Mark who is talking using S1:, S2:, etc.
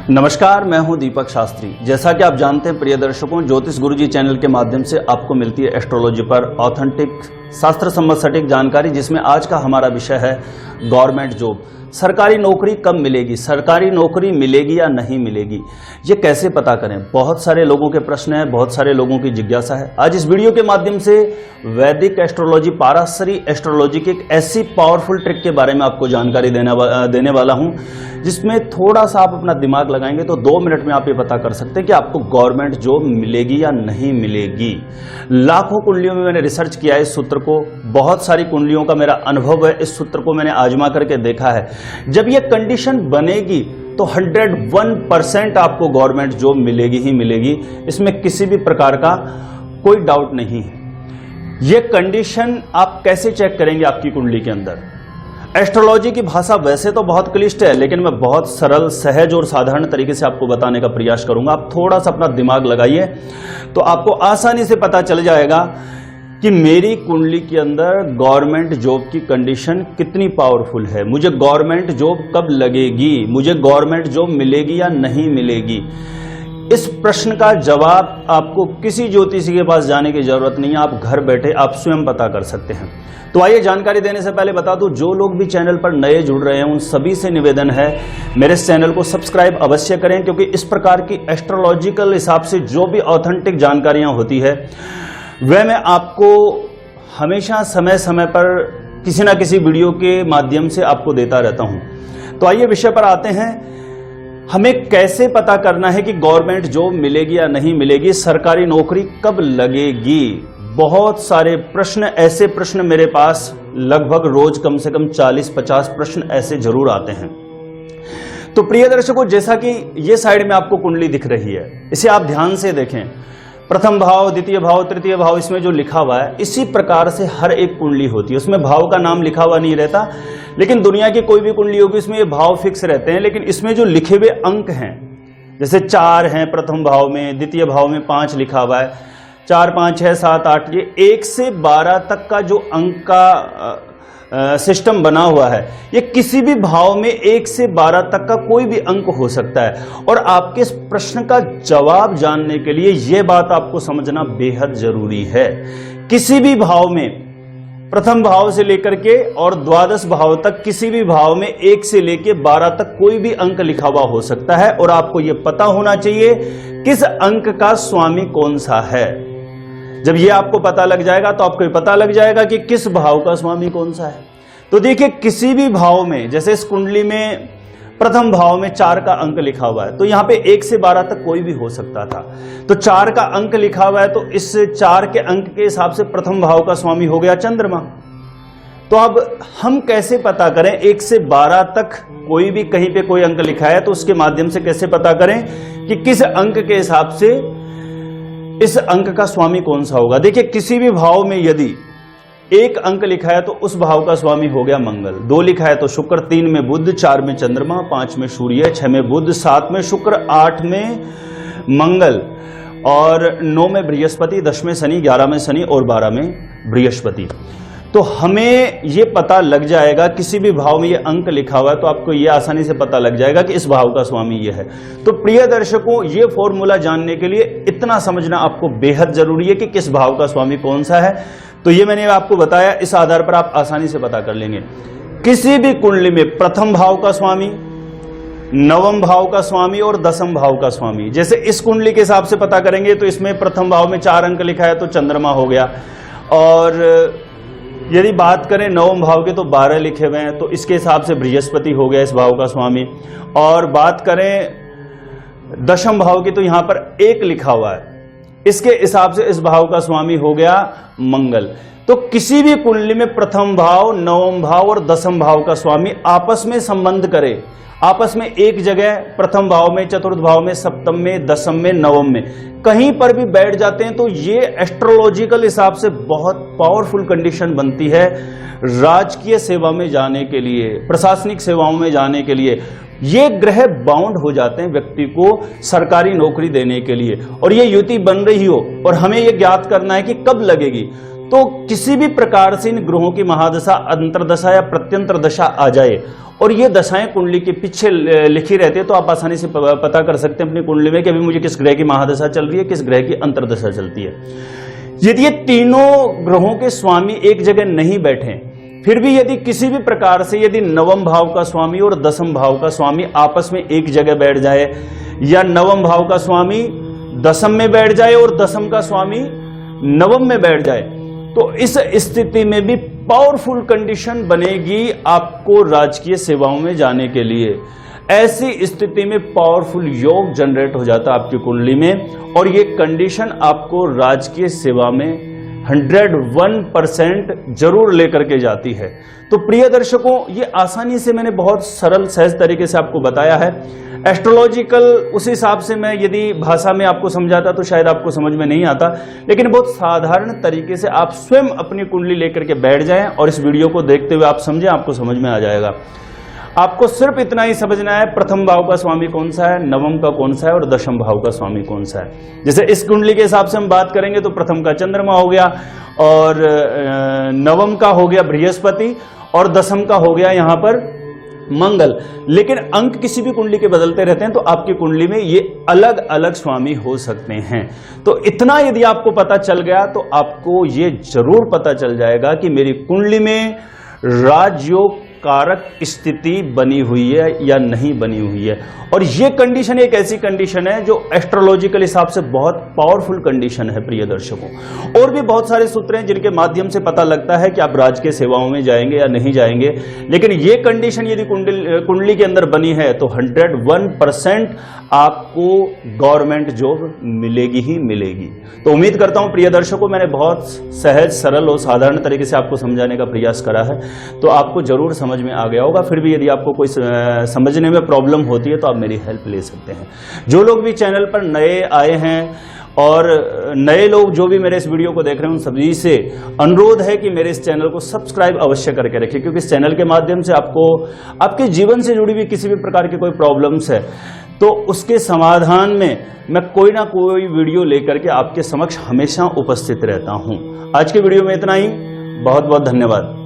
S1: नमस्कार, मैं हूं दीपक शास्त्री। जैसा कि आप जानते हैं प्रिय दर्शकों, ज्योतिष गुरुजी चैनल के माध्यम से आपको मिलती है एस्ट्रोलॉजी पर ऑथेंटिक शास्त्र सम्मत सटीक जानकारी, जिसमें आज का हमारा विषय है गवर्नमेंट जॉब। सरकारी नौकरी कब मिलेगी, सरकारी नौकरी मिलेगी या नहीं मिलेगी, ये कैसे पता करें। बहुत सारे लोगों के प्रश्न हैं, बहुत सारे लोगों की जिज्ञासा है। आज इस वीडियो के माध्यम से वैदिक एस्ट्रोलॉजी, पाराशरी एस्ट्रोलॉजी की एक ऐसी पावरफुल ट्रिक के बारे में आपको जानकारी देने वाला हूं, जिसमें थोड़ा सा आप अपना दिमाग लगाएंगे तो 2 मिनट में आप ये पता कर सकते हैं कि आपको गवर्नमेंट जॉब मिलेगी या नहीं मिलेगी। लाखों कुंडलियों में मैंने रिसर्च किया है इस सूत्र को, बहुत सारी कुंडलियों का मेरा अनुभव है, इस सूत्र को मैंने आजमा करके देखा है। जब ये कंडीशन बनेगी तो 101% आपको गवर्नमेंट जॉब मिलेगी ही मिलेगी, इसमें किसी भी प्रकार का कोई डाउट नहीं है। ये कंडीशन आप कैसे चेक करेंगे आपकी कुंडली के अंदर। एस्ट्रोलॉजी की भाषा वैसे तो बहुत क्लिष्ट है, लेकिन मैं बहुत सरल, सहज और साधारण तरीके से आपको बताने का प्रयास करूंगा। आप थोड़ा सा अपना दिमाग लगाइए तो आपको आसानी से पता चल जाएगा कि मेरी कुंडली के अंदर गवर्नमेंट जॉब की कंडीशन कितनी पावरफुल है, मुझे गवर्नमेंट जॉब कब लगेगी, मुझे गवर्नमेंट जॉब मिलेगी या नहीं मिलेगी। इस प्रश्न का जवाब आपको किसी ज्योतिषी के पास जाने की जरूरत नहीं है, आप घर बैठे आप स्वयं पता कर सकते हैं। तो आइए, जानकारी देने से पहले बता दूं, जो लोग भी चैनल पर नए जुड़ रहे हैं उन सभी से निवेदन है मेरे इस चैनल को सब्सक्राइब अवश्य करें, क्योंकि इस प्रकार की एस्ट्रोलॉजिकल हिसाब से जो भी ऑथेंटिक जानकारियां होती है वह मैं आपको हमेशा समय समय पर किसी ना किसी वीडियो के माध्यम से आपको देता रहता हूं। तो आइए विषय पर आते हैं। हमें कैसे पता करना है कि गवर्नमेंट जॉब मिलेगी या नहीं मिलेगी, सरकारी नौकरी कब लगेगी। बहुत सारे प्रश्न, ऐसे प्रश्न मेरे पास लगभग रोज कम से कम 40-50 प्रश्न ऐसे जरूर आते हैं। तो प्रिय दर्शकों, जैसा कि ये साइड में आपको कुंडली दिख रही है, इसे आप ध्यान से देखें। प्रथम भाव, द्वितीय भाव, तृतीय भाव, इसमें जो लिखा हुआ है, इसी प्रकार से हर एक कुंडली होती है। उसमें भाव का नाम लिखा हुआ नहीं रहता, लेकिन दुनिया की कोई भी कुंडली होगी उसमें ये भाव फिक्स रहते हैं। लेकिन इसमें जो लिखे हुए अंक हैं, जैसे 4 हैं प्रथम भाव में, द्वितीय भाव में 5 लिखा हुआ है, 4, 5, 6, 7, 8, ये 1 से 12 तक का जो अंक का सिस्टम बना हुआ है, ये किसी भी भाव में 1 से 12 तक का कोई भी अंक हो सकता है। और आपके इस प्रश्न का जवाब जानने के लिए यह बात आपको समझना बेहद जरूरी है। किसी भी भाव में, प्रथम भाव से लेकर के और द्वादश भाव तक, किसी भी भाव में 1 से लेकर 12 तक कोई भी अंक लिखा हुआ हो सकता है, और आपको यह पता होना चाहिए किस अंक का स्वामी कौन सा है। जब ये आपको पता लग जाएगा तो आपको पता लग जाएगा कि किस भाव का स्वामी कौन सा है। तो देखिए, किसी भी भाव में, जैसे इस कुंडली में प्रथम भाव में 4 का अंक लिखा हुआ है, तो यहां पे 1 से 12 तक कोई भी हो सकता था। तो 4 का अंक लिखा हुआ है, तो इस 4 के अंक के हिसाब से प्रथम भाव का स्वामी हो गया चंद्रमा। तो अब हम कैसे पता करें 1 से 12 तक कोई भी कहीं पे कोई अंक लिखा है, तो उसके माध्यम से कैसे पता करें कि किस अंक के हिसाब से इस अंक का स्वामी कौन सा होगा। देखिए, किसी भी भाव में यदि 1 अंक लिखा है तो उस भाव का स्वामी हो गया मंगल, 2 लिखा है तो शुक्र, 3 में बुध, 4 में चंद्रमा, 5 में सूर्य, 6 में बुध, 7 में शुक्र, 8 में मंगल, और 9 में बृहस्पति, 10 में शनि, 11 में शनि और 12 में बृहस्पति। तो हमें ये पता लग जाएगा, किसी भी भाव में ये अंक लिखा हुआ है तो आपको ये आसानी से पता लग जाएगा कि इस भाव का स्वामी ये है। तो प्रिय दर्शकों, ये फॉर्मूला जानने के लिए इतना समझना आपको बेहद जरूरी है कि किस भाव का स्वामी कौन सा है। तो ये मैंने आपको बताया, इस आधार पर आप आसानी से पता कर लेंगे। किसी भी कुंडली में प्रथम भाव का स्वामी, नवम भाव का स्वामी और दसम भाव का स्वामी, जैसे इस कुंडली के हिसाब से पता करेंगे तो इसमें प्रथम भाव में 4 अंक लिखा है तो चंद्रमा हो गया, और यदि बात करें नवम भाव के तो 12 लिखे हुए हैं, तो इसके हिसाब से बृहस्पति हो गया इस भाव का स्वामी। और बात करें दशम भाव की तो यहां पर 1 लिखा हुआ है, इसके हिसाब से इस भाव का स्वामी हो गया मंगल। तो किसी भी कुंडली में प्रथम भाव, नवम भाव और दसम भाव का स्वामी आपस में संबंध करे, आपस में एक जगह प्रथम भाव में, चतुर्थ भाव में, सप्तम में, दसम में, नवम में कहीं पर भी बैठ जाते हैं, तो ये एस्ट्रोलॉजिकल हिसाब से बहुत पावरफुल कंडीशन बनती है राजकीय सेवा में जाने के लिए, प्रशासनिक सेवाओं में जाने के लिए। ये ग्रह बाउंड हो जाते हैं व्यक्ति को सरकारी नौकरी देने के लिए, और ये युति बन रही हो और हमें ये ज्ञात करना है कि कब लगेगी। तो किसी भी प्रकार से इन ग्रहों की महादशा, अंतरदशा या प्रत्यंतर दशा आ जाए और ये दशाएं कुंडली के पीछे लिखी रहती है, तो आप आसानी से पता कर सकते हैं अपनी कुंडली में कि अभी मुझे किस ग्रह की महादशा चल रही है, किस ग्रह की अंतरदशा चलती है। यदि ये तीनों ग्रहों के स्वामी एक जगह नहीं बैठे, फिर भी यदि किसी भी प्रकार से यदि नवम भाव का स्वामी और दसम भाव का स्वामी आपस में एक जगह बैठ जाए, या नवम भाव का स्वामी दसम में बैठ जाए और दसम का स्वामी नवम में बैठ जाए, तो इस स्थिति में भी पावरफुल कंडीशन बनेगी आपको राजकीय सेवाओं में जाने के लिए। ऐसी स्थिति में पावरफुल योग जनरेट हो जाता है आपकी कुंडली में, और ये कंडीशन आपको राजकीय सेवा में 101% जरूर लेकर के जाती है। तो प्रिय दर्शकों, ये आसानी से मैंने बहुत सरल सहज तरीके से आपको बताया है। एस्ट्रोलॉजिकल उस हिसाब से मैं यदि भाषा में आपको समझाता तो शायद आपको समझ में नहीं आता, लेकिन बहुत साधारण तरीके से आप स्वयं अपनी कुंडली लेकर के बैठ जाएं और इस वीडियो को देखते हुए आप समझें, आपको समझ में आ जाएगा। आपको सिर्फ इतना ही समझना है, प्रथम भाव का स्वामी कौन सा है, नवम का कौन सा है और दशम भाव का स्वामी कौन सा है। जैसे इस कुंडली के हिसाब से हम बात करेंगे तो प्रथम का चंद्रमा हो गया, और नवम का हो गया बृहस्पति, और दशम का हो गया यहां पर मंगल। लेकिन अंक किसी भी कुंडली के बदलते रहते हैं, तो आपकी कुंडली में ये अलग अलग स्वामी हो सकते हैं। तो इतना यदि आपको पता चल गया तो आपको ये जरूर पता चल जाएगा कि मेरी कुंडली में राजयोग कारक स्थिति बनी हुई है या नहीं बनी हुई है। और ये कंडीशन एक ऐसी कंडीशन है जो एस्ट्रोलॉजिकल हिसाब से बहुत पावरफुल कंडीशन है प्रिय दर्शकों। और भी बहुत सारे सूत्र हैं जिनके माध्यम से पता लगता है कि आप राजकीय सेवाओं में जाएंगे या नहीं जाएंगे, लेकिन ये कंडीशन यदि कुंडली के अंदर बनी है तो 101% आपको गवर्नमेंट जॉब मिलेगी ही मिलेगी। तो उम्मीद करता हूं प्रिय दर्शकों, मैंने बहुत सहज, सरल और साधारण तरीके से आपको समझाने का प्रयास करा है, तो आपको जरूर समझ में आ गया होगा। फिर भी यदि आपको कोई समझने में प्रॉब्लम होती है तो आप मेरी हेल्प ले सकते हैं। जो लोग भी चैनल पर नए आए हैं और नए लोग जो भी मेरे इस वीडियो को देख रहे हैं, उन सभी से अनुरोध है कि मेरे इस चैनल को सब्सक्राइब अवश्य करके रखें, क्योंकि इस चैनल के माध्यम से आपको आपके जीवन से जुड़ी हुई किसी भी प्रकार की कोई प्रॉब्लम्स है तो उसके समाधान में मैं कोई ना कोई वीडियो लेकर के आपके समक्ष हमेशा उपस्थित रहता हूं। आज के वीडियो में इतना ही। बहुत बहुत धन्यवाद।